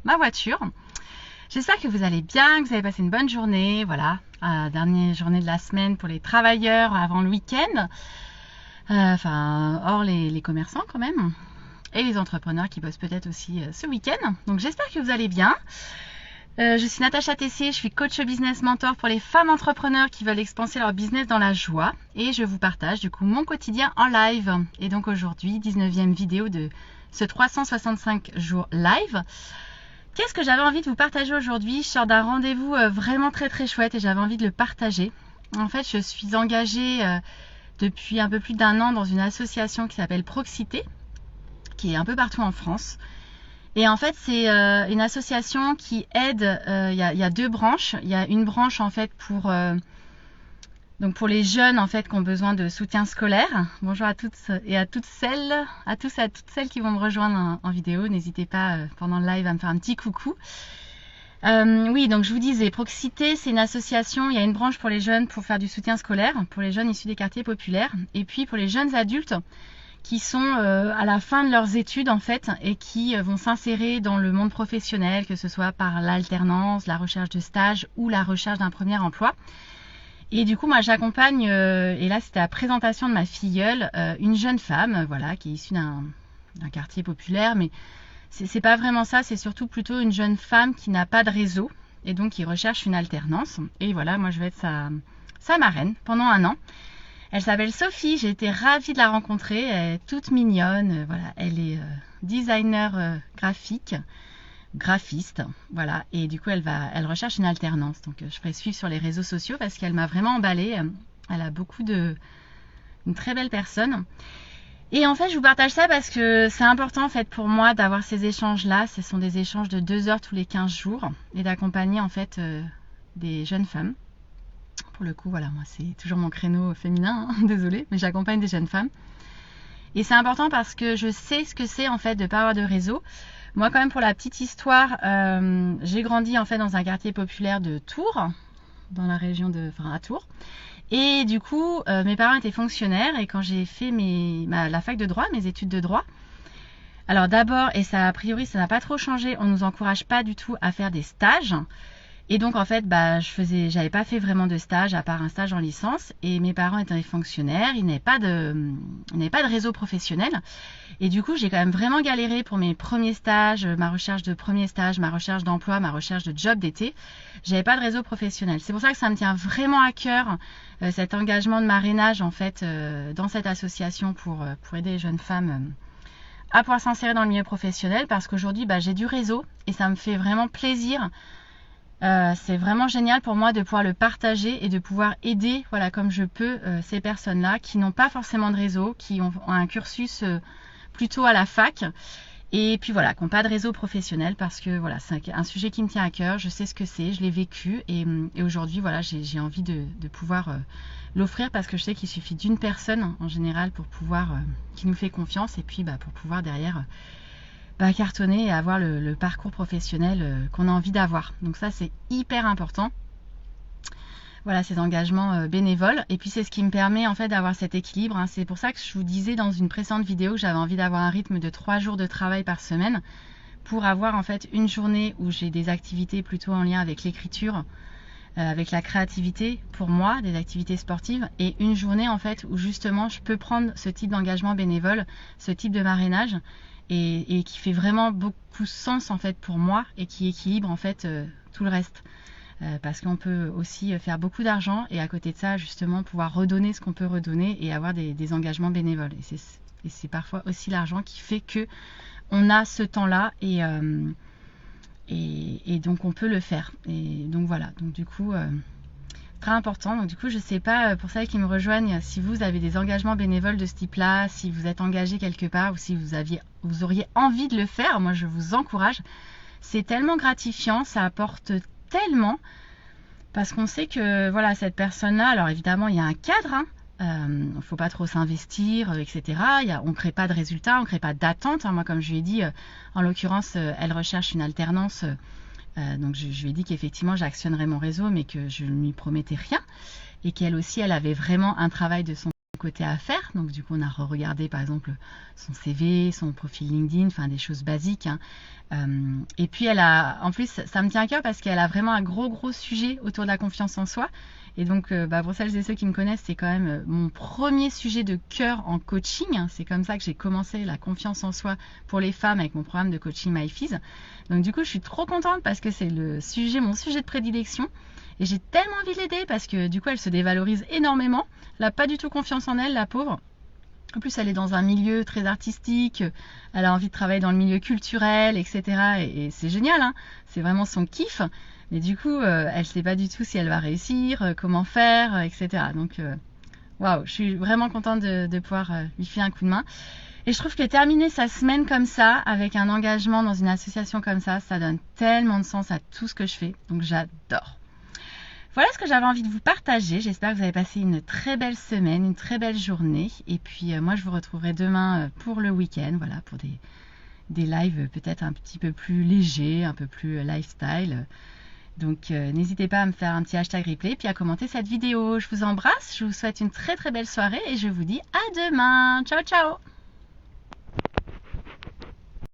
ma voiture. J'espère que vous allez bien, que vous avez passé une bonne journée. Voilà, dernière journée de la semaine pour les travailleurs avant le week-end. Enfin, hors les commerçants quand même. Et les entrepreneurs qui bossent peut-être aussi ce week-end. Donc j'espère que vous allez bien. Je suis Natacha Tessier, je suis coach business mentor pour les femmes entrepreneurs qui veulent expanser leur business dans la joie. Et je vous partage du coup mon quotidien en live. Et donc aujourd'hui, 19e vidéo de ce 365 jours live. Qu'est-ce que j'avais envie de vous partager aujourd'hui? Je sors d'un rendez-vous vraiment très chouette et j'avais envie de le partager. En fait, je suis engagée depuis un peu plus d'1 an dans une association qui s'appelle Proxité, qui est un peu partout en France. Et en fait, c'est une association qui aide, il y a 2 branches. Il y a une branche en fait pour les jeunes en fait qui ont besoin de soutien scolaire. Bonjour à toutes et à toutes celles, à tous et à toutes celles qui vont me rejoindre en vidéo. N'hésitez pas pendant le live à me faire un petit coucou. Oui, donc je vous disais, Proxité, c'est une association, il y a une branche pour les jeunes pour faire du soutien scolaire, pour les jeunes issus des quartiers populaires, et puis pour les jeunes adultes qui sont à la fin de leurs études en fait et qui vont s'insérer dans le monde professionnel, que ce soit par l'alternance, la recherche de stage ou la recherche d'un premier emploi. Et du coup, moi j'accompagne, et là c'était la présentation de ma filleule, une jeune femme, voilà, qui est issue d'un quartier populaire, mais c'est pas vraiment ça, c'est surtout plutôt une jeune femme qui n'a pas de réseau et donc qui recherche une alternance. Et voilà, moi je vais être sa marraine pendant 1 an. Elle s'appelle Sophie, j'ai été ravie de la rencontrer, elle est toute mignonne, voilà, elle est designer graphique, graphiste, voilà, et du coup elle recherche une alternance, donc je ferai suivre sur les réseaux sociaux parce qu'elle m'a vraiment emballée, elle a une très belle personne. Et en fait je vous partage ça parce que c'est important en fait pour moi d'avoir ces échanges là, ce sont des échanges de 2 heures tous les 15 jours et d'accompagner en fait des jeunes femmes. Pour le coup, voilà, moi c'est toujours mon créneau féminin, hein, désolée, mais j'accompagne des jeunes femmes. Et c'est important parce que je sais ce que c'est en fait de ne pas avoir de réseau. Moi quand même pour la petite histoire, j'ai grandi en fait dans un quartier populaire de Tours, dans la région à Tours. Et du coup, mes parents étaient fonctionnaires et quand j'ai fait la fac de droit, mes études de droit, alors d'abord, et ça a priori ça n'a pas trop changé, on ne nous encourage pas du tout à faire des stages. Et donc en fait, j'avais pas fait vraiment de stage à part un stage en licence. Et mes parents étant des fonctionnaires, ils n'avaient pas de réseau professionnel. Et du coup, j'ai quand même vraiment galéré pour mes premiers stages, ma recherche de premier stage, ma recherche d'emploi, ma recherche de job d'été. J'avais pas de réseau professionnel. C'est pour ça que ça me tient vraiment à cœur cet engagement de marrainage en fait dans cette association pour aider les jeunes femmes à pouvoir s'insérer dans le milieu professionnel. Parce qu'aujourd'hui, j'ai du réseau et ça me fait vraiment plaisir. C'est vraiment génial pour moi de pouvoir le partager et de pouvoir aider, voilà, comme je peux, ces personnes-là qui n'ont pas forcément de réseau, qui ont un cursus plutôt à la fac et puis voilà, qui n'ont pas de réseau professionnel parce que voilà, c'est un sujet qui me tient à cœur, je sais ce que c'est, je l'ai vécu et aujourd'hui voilà, j'ai envie de pouvoir l'offrir parce que je sais qu'il suffit d'une personne en général pour pouvoir, qui nous fait confiance et puis pour pouvoir derrière cartonner et avoir le parcours professionnel qu'on a envie d'avoir. Donc ça c'est hyper important. Voilà, ces engagements bénévoles. Et puis c'est ce qui me permet en fait d'avoir cet équilibre. Hein. C'est pour ça que je vous disais dans une précédente vidéo que j'avais envie d'avoir un rythme de 3 jours de travail par semaine pour avoir en fait une journée où j'ai des activités plutôt en lien avec l'écriture, avec la créativité pour moi, des activités sportives, et une journée en fait où justement je peux prendre ce type d'engagement bénévole, ce type de marrainage et qui fait vraiment beaucoup sens en fait pour moi et qui équilibre en fait tout le reste. Parce qu'on peut aussi faire beaucoup d'argent et à côté de ça justement pouvoir redonner ce qu'on peut redonner et avoir des engagements bénévoles. Et c'est parfois aussi l'argent qui fait que on a ce temps-là et donc on peut le faire. Et donc voilà, donc du coup très important. Donc du coup je sais pas pour celles qui me rejoignent si vous avez des engagements bénévoles de ce type là, si vous êtes engagé quelque part ou si vous auriez envie de le faire. Moi je vous encourage, c'est tellement gratifiant, ça apporte tellement parce qu'on sait que voilà, cette personne là, alors évidemment il y a un cadre, hein, faut pas trop s'investir, etc. On crée pas de résultats, on crée pas d'attente, hein. Moi comme je lui ai dit, en l'occurrence elle recherche une alternance, donc je lui ai dit qu'effectivement j'actionnerais mon réseau mais que je ne lui promettais rien et qu'elle aussi elle avait vraiment un travail de son côté à faire. Donc du coup, on a regardé par exemple son CV, son profil LinkedIn, enfin des choses basiques. Hein. Et puis en plus, ça me tient à cœur parce qu'elle a vraiment un gros sujet autour de la confiance en soi. Et donc, pour celles et ceux qui me connaissent, c'est quand même mon premier sujet de cœur en coaching. C'est comme ça que j'ai commencé la confiance en soi pour les femmes avec mon programme de coaching MyFizz. Donc du coup, je suis trop contente parce que c'est mon sujet de prédilection. Et j'ai tellement envie de l'aider parce que du coup, elle se dévalorise énormément. Elle n'a pas du tout confiance en elle, la pauvre. En plus, elle est dans un milieu très artistique, elle a envie de travailler dans le milieu culturel, etc. Et c'est génial, hein, c'est vraiment son kiff. Mais du coup, elle ne sait pas du tout si elle va réussir, comment faire, etc. Donc, waouh, je suis vraiment contente de pouvoir lui filer un coup de main. Et je trouve que terminer sa semaine comme ça, avec un engagement dans une association comme ça donne tellement de sens à tout ce que je fais. Donc, j'adore. Voilà ce que j'avais envie de vous partager. J'espère que vous avez passé une très belle semaine, une très belle journée. Et puis moi, je vous retrouverai demain pour le week-end, voilà, pour des lives peut-être un petit peu plus légers, un peu plus lifestyle. Donc n'hésitez pas à me faire un petit hashtag replay, puis à commenter cette vidéo. Je vous embrasse, je vous souhaite une très très belle soirée et je vous dis à demain. Ciao ciao.